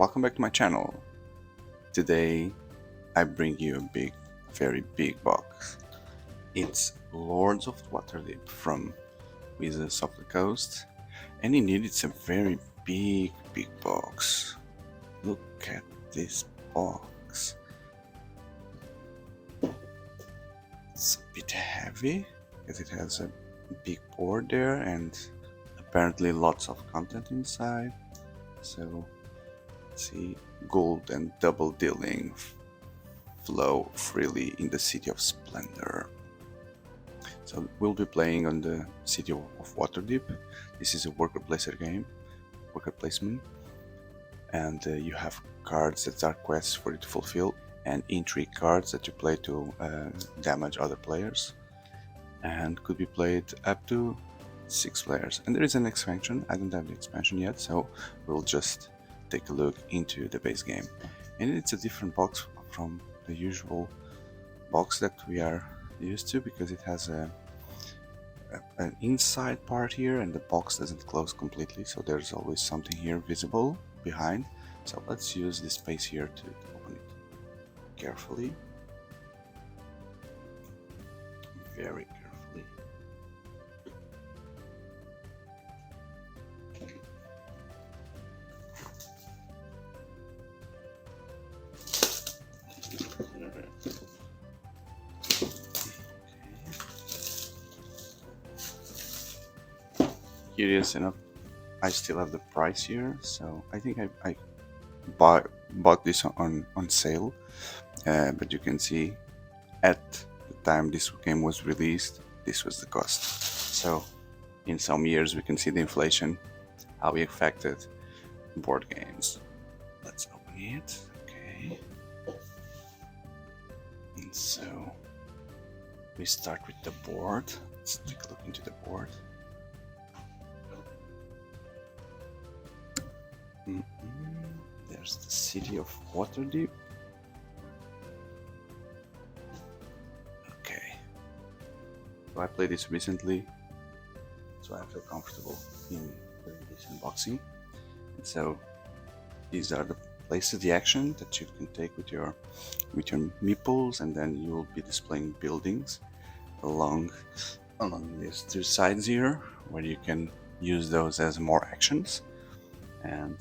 welcome back to my channel. Today I bring you a very big box. It's Lords of Waterdeep from Wizards of the Coast, and indeed it's a very big box. Look at this box. It's a bit heavy because it has a big board there and apparently lots of content inside. So see, gold and double dealing flow freely in the City of Splendor. So we'll be playing on the City of Waterdeep. This is a worker placer game, worker placement, and you have cards that are quests for you to fulfill, and intrigue cards that you play to damage other players, and could be played up to 6 players. And there is an expansion. I don't have the expansion yet, so we'll just take a look into the base game. And it's a different box from the usual box that we are used to, because it has an inside part here and the box doesn't close completely, so there's always something here visible behind. So let's use this space here to open it carefully, very carefully. Curious enough, I still have the price here, so I think I bought this on sale, but you can see at the time this game was released, this was the cost. So in some years we can see the inflation, how it affected board games. Let's open it. Okay, and so we start with the board. Let's take a look into the board. There's the City of Waterdeep. Okay, so I played this recently, so I feel comfortable in doing this unboxing. And so these are the places, the action that you can take with your meeples, and then you will be displaying buildings along these two sides here, where you can use those as more actions. And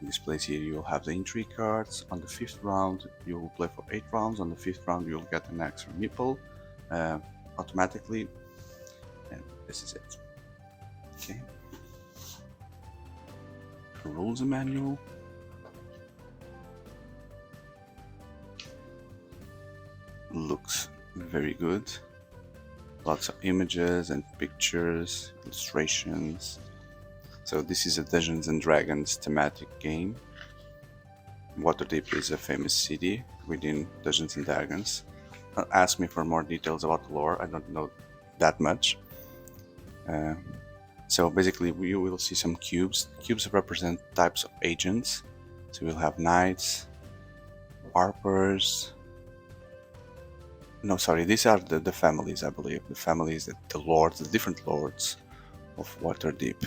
in this place here you will have the intrigue cards. On the 5th round you will play for 8 rounds. On the 5th round you will get an extra meeple automatically, and this is it. Okay, rules manual. Looks very good. Lots of images and pictures, illustrations. So this is a Dungeons and Dragons thematic game. Waterdeep is a famous city within Dungeons and Dragons. Ask me for more details about the lore, I don't know that much. So basically we will see some cubes. Cubes represent types of agents. So we'll have knights, harpers. No, sorry, these are the families, I believe. The families, the lords, the different lords of Waterdeep.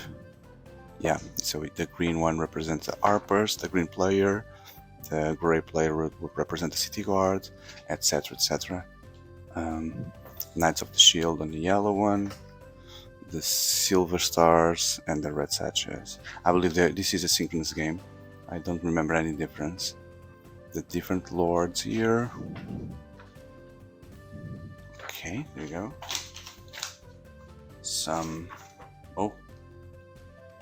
Yeah, so the green one represents the harpers, the green player, the gray player would represent the city guard, etc, etc. Knights of the shield on the yellow one, the silver stars, and the red sachets. I believe this is a synchronous game. I don't remember any difference. The different lords here. Okay, there you go. Some... oh,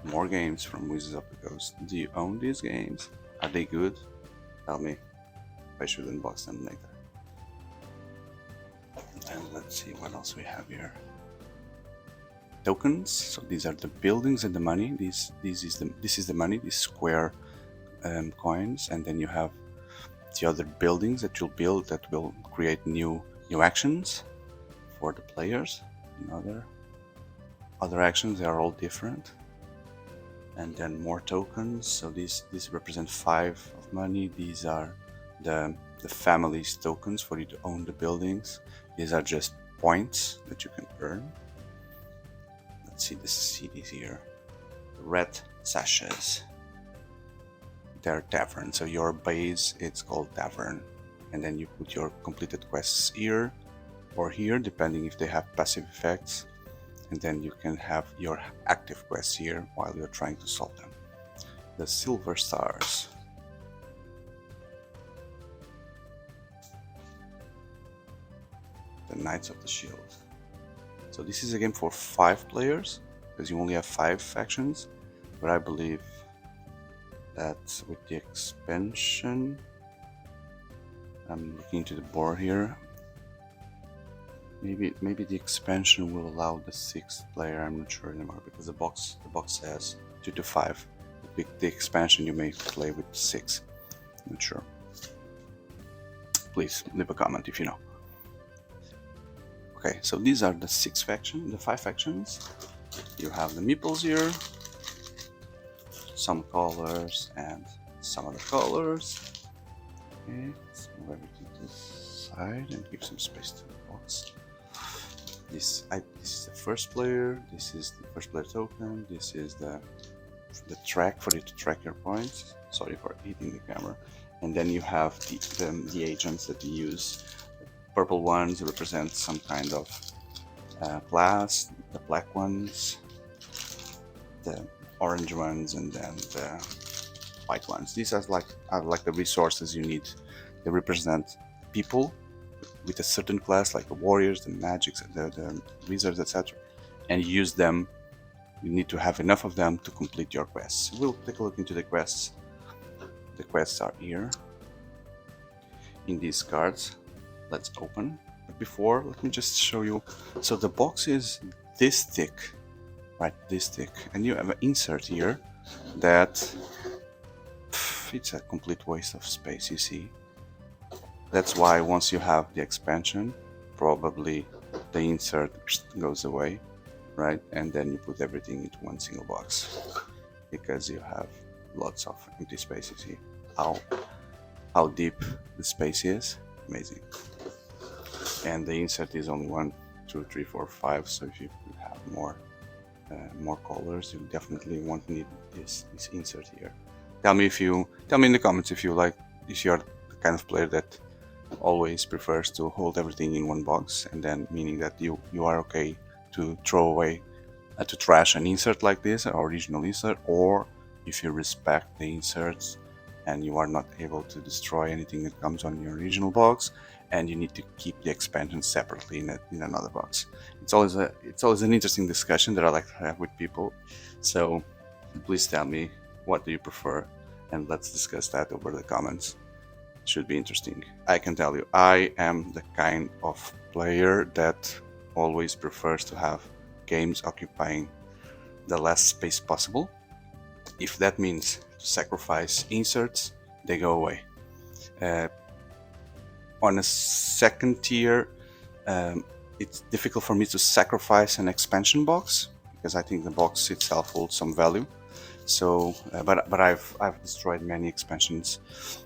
more games from Wizards of the Coast. Do you own these games? Are they good? Tell me. I should unbox them later. And let's see what else we have here. Tokens. So these are the buildings and the money. This is the money. These square coins, and then you have the other buildings that you'll build that will create new actions for the players. And other actions, they are all different. And then more tokens. So these represent 5 of money. These are the family's tokens for you to own the buildings. These are just points that you can earn. Let's see the cities here. Red sachets. their tavern. So your base, it's called tavern, and then you put your completed quests here or here, depending if they have passive effects, and then you can have your active quests here while you're trying to solve them. The silver stars. The Knights of the Shield. So this is a game for 5 players, because you only have 5 factions, but I believe that with the expansion, I'm looking into the board here, maybe the expansion will allow the 6th player. I'm not sure anymore, because the box says 2 to 5. With the expansion you may play with 6. Not sure. Please leave a comment if you know. Okay, so these are the 5 factions. You have the meeples here, some colors and some other colors. Okay, let's move everything to the side and give some space to the box. This is the first player. This is the first player token. This is the track for you to track your points. Sorry for hitting the camera. And then you have the agents that you use. The purple ones represent some kind of class. The black ones, the orange ones, and then the white ones. These are like the resources you need. They represent people with a certain class, like the warriors, the magics, the wizards, etc. And you use them. You need to have enough of them to complete your quests. We'll take a look into the quests. The quests are here in these cards. Let's open. But before, let me just show you. So the box is this thick, right? This thick, and you have an insert here that it's a complete waste of space. You see. That's why once you have the expansion, probably the insert goes away, right? And then you put everything into one single box, because you have lots of empty spaces here. How deep the space is, amazing. And the insert is only 1, 2, 3, 4, 5. So if you have more colors, you definitely won't need this insert here. Tell me in the comments if you're the kind of player that always prefers to hold everything in one box, and then meaning that you are okay to throw away, to trash an insert like this, or original insert, or if you respect the inserts and you are not able to destroy anything that comes on your original box, and you need to keep the expansion separately in another box. It's always an interesting discussion that I like to have with people. So please tell me, what do you prefer, and let's discuss that over the comments. It should be interesting. I can tell you, I am the kind of player that always prefers to have games occupying the less space possible. If that means to sacrifice inserts, they go away. On a second tier, it's difficult for me to sacrifice an expansion box, because I think the box itself holds some value. So, but I've destroyed many expansions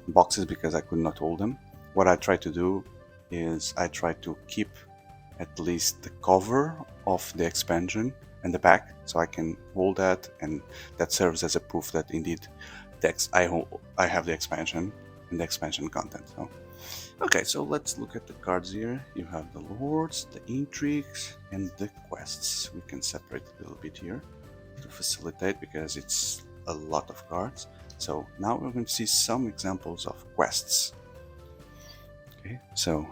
boxes because I could not hold them. What I try to do is I try to keep at least the cover of the expansion and the back, so I can hold that, and that serves as a proof that indeed I have the expansion and the expansion content. So, okay, so let's look at the cards here. You have the Lords, the Intrigues, and the Quests. We can separate a little bit here to facilitate, because it's a lot of cards. So now we're going to see some examples of quests. Okay, so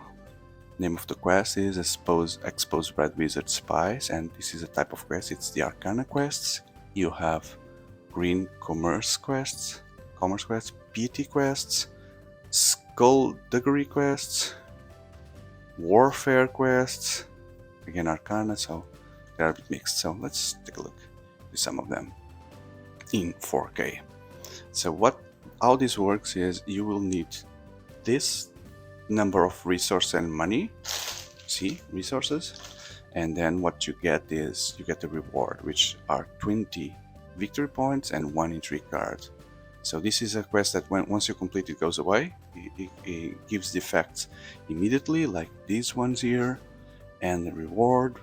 name of the quest is Expose Red Wizard Spies, and this is a type of quest. It's the Arcana quests. You have green commerce quests, piety quests, skullduggery quests, warfare quests, again Arcana, so they're a bit mixed. So let's take a look at some of them in 4K. So how this works is you will need this number of resources and money, see, resources, and then what you get is you get the reward, which are 20 victory points and 1 intrigue card. So this is a quest that once you complete it goes away. It gives the effects immediately, like these ones here, and the reward,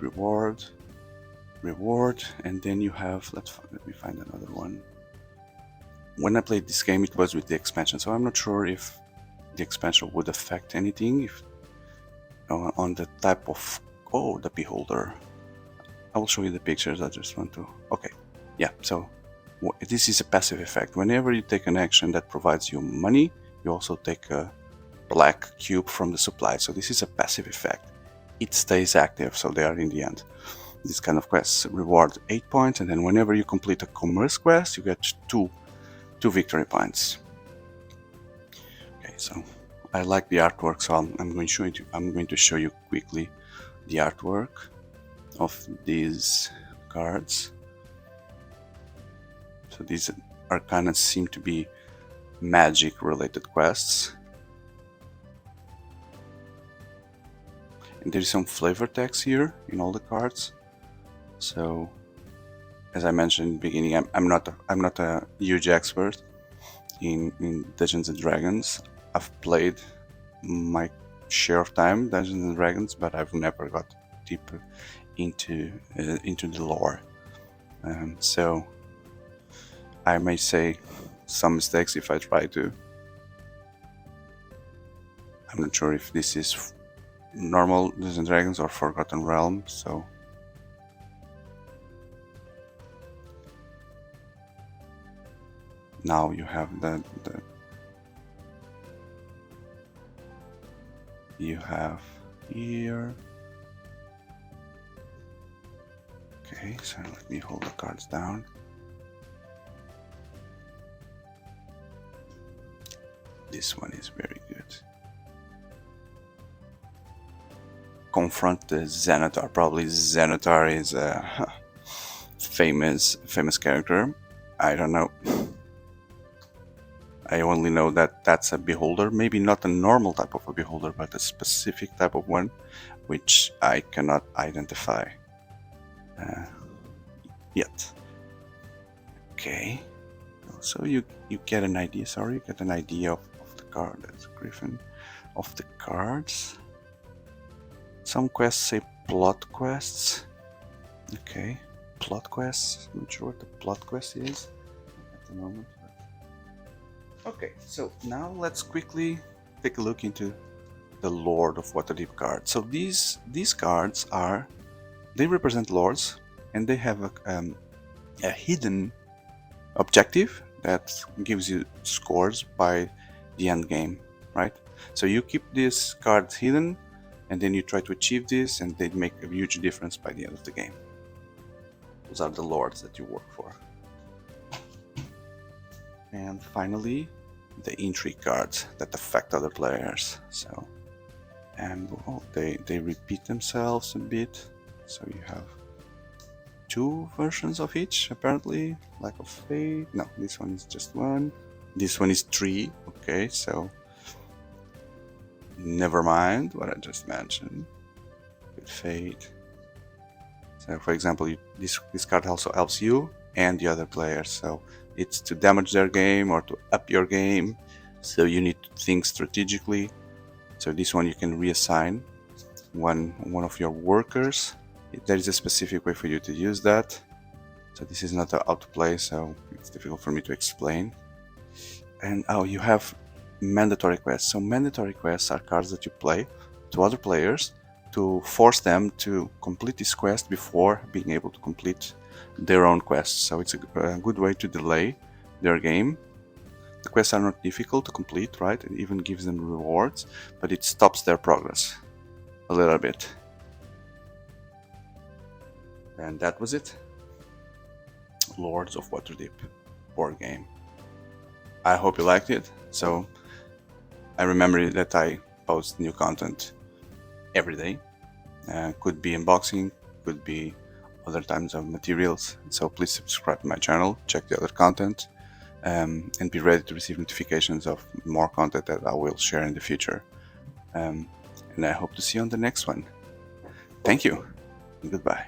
and then you have, let me find another one. when I played this game, it was with the expansion, so I'm not sure if the expansion would affect anything if on the type of the beholder. I will show you the pictures. I just want to yeah, so this is a passive effect. Whenever you take an action that provides you money, you also take a black cube from the supply. So this is a passive effect. It stays active, so they are in the end. This kind of quests reward 8 points, and then whenever you complete a commerce quest, you get two victory points. Okay, so I like the artwork, so I'm going to show you quickly the artwork of these cards. So these are kind of seem to be magic related quests. And there's some flavor text here in all the cards. So as I mentioned in the beginning, I'm not a huge expert in Dungeons and Dragons. I've played my share of time Dungeons and Dragons, but I've never got deeper into the lore. So I may say some mistakes if I try to. I'm not sure if this is normal Dungeons and Dragons or Forgotten Realms, so now you have you have here. Okay, so let me hold the cards down. This one is very good. Confront the Xanatar. Probably Xanatar is a famous character. I don't know. I only know that that's a beholder, maybe not a normal type of a beholder, but a specific type of one, which I cannot identify yet. Okay, so you get an idea. Sorry, you get an idea of the card. That's Griffin of the cards. Some quests say plot quests. Okay, plot quests. I'm not sure what the plot quest is at the moment. Okay, so now let's quickly take a look into the Lord of Waterdeep cards. So these cards they represent lords, and they have a hidden objective that gives you scores by the end game, right? So you keep these cards hidden, and then you try to achieve this, and they make a huge difference by the end of the game. Those are the lords that you work for. And finally, the Intrigue cards that affect other players. So, and they repeat themselves a bit. So you have two versions of each, apparently. Lack of faith. No, this one is just one. This one is 3. Okay, so never mind what I just mentioned. Good fate. So, for example, this card also helps you and the other players. So it's to damage their game or to up your game. So you need to think strategically. So this one you can reassign one of your workers. There is a specific way for you to use that. So this is not an autoplay, so it's difficult for me to explain. And you have mandatory quests. So mandatory quests are cards that you play to other players to force them to complete this quest before being able to complete their own quests. So it's a good way to delay their game. The quests are not difficult to complete, right? It even gives them rewards, but it stops their progress a little bit. And that was it. Lords of Waterdeep board game. I hope you liked it. So I remember that I post new content every day. Could be unboxing, could be other types of materials. So please subscribe to my channel, check the other content, and be ready to receive notifications of more content that I will share in the future. And I hope to see you on the next one. Thank you, and goodbye.